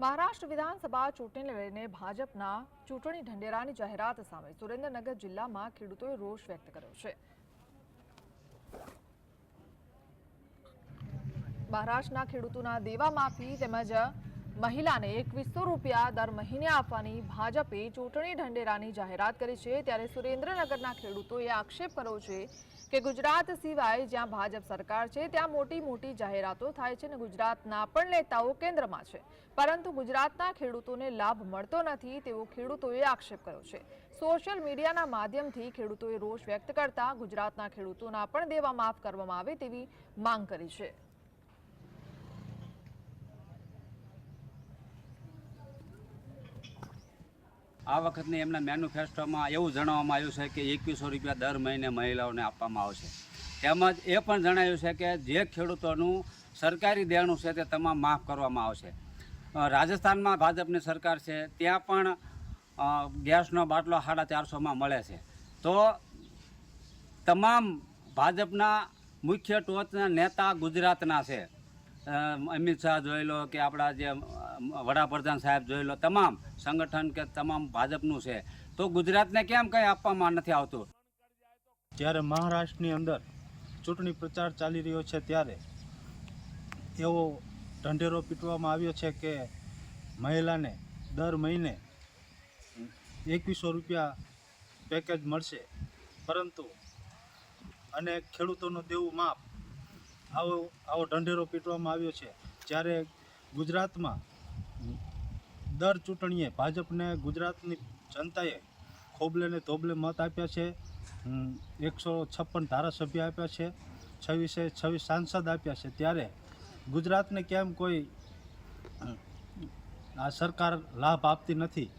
મહારાષ્ટ્ર વિધાનસભા ચૂંટણીને લઈને ભાજપના ચૂંટણી ઢંઢેરાની જાહેરાત સામે સુરેન્દ્રનગર જિલ્લામાં ખેડૂતોએ રોષ વ્યક્ત કર્યો છે। મહારાષ્ટ્રના ખેડૂતોના દેવા માફી તેમજ મહિલાને 2100 રૂપિયા દર મહિને આપવાની ભાજપે ચૂંટણી ઢંઢેરાની જાહેરાત કરી છે। ત્યારે સુરેન્દ્રનગરના ખેડૂતોએ આક્ષેપ કર્યો છે કે ગુજરાત સિવાય જ્યાં ભાજપ સરકાર છે ત્યાં મોટી મોટી જાહેરાતો થાય છે અને ગુજરાતના પણ નેતાઓ કેન્દ્રમાં છે, પરંતુ ગુજરાતના ખેડૂતોને લાભ મળતો નથી તેવો ખેડૂતોએ આક્ષેપ કર્યો છે। સોશિયલ મીડિયાના માધ્યમથી ખેડૂતોએ રોષ વ્યક્ત કરતા ગુજરાતના ખેડૂતોના પણ દેવા માફ કરવામાં આવે તેવી માંગ કરી છે। આ વખતની એમના મેન્યુફેસ્ટોમાં એવું જણાવવામાં આવ્યું છે કે 2100 રૂપિયા દર મહિને મહિલાઓને આપવામાં આવશે। તેમજ એ પણ જણાવ્યું છે કે જે ખેડૂતોનું સરકારી દેણું છે તે તમામ માફ કરવામાં આવશે। રાજસ્થાનમાં ભાજપની સરકાર છે, ત્યાં પણ ગેસનો બાટલો 450માં મળે છે। તો તમામ ભાજપના મુખ્ય ટોચના નેતા ગુજરાતના છે, અમિત શાહ જોઈ લો કે આપણા જે વડાપ્રધાન સાહેબ જોઈ લો, તમામ સંગઠન કે તમામ ભાજપનું છે, તો ગુજરાતને કેમ કંઈ આપવામાં નથી આવતું? જ્યારે મહારાષ્ટ્રની અંદર ચૂંટણી પ્રચાર ચાલી રહ્યો છે ત્યારે એવો ઢંઢેરો પીટવામાં આવ્યો છે કે મહિલાને દર મહિને 2100 રૂપિયા પેકેજ મળશે, પરંતુ અને ખેડૂતોનું દેવું માફ, આવો ઢંઢેરો પીટવામાં આવ્યો છે। જ્યારે ગુજરાતમાં દર ચૂંટણીએ ભાજપને ગુજરાતની જનતાએ ખોબલે ને ધોબલે મત આપ્યા છે। 156 ધારાસભ્ય આપ્યા છે, 26 સાંસદ આપ્યા છે, ત્યારે ગુજરાતને કેમ કોઈ આ સરકાર લાભ આપતી નથી?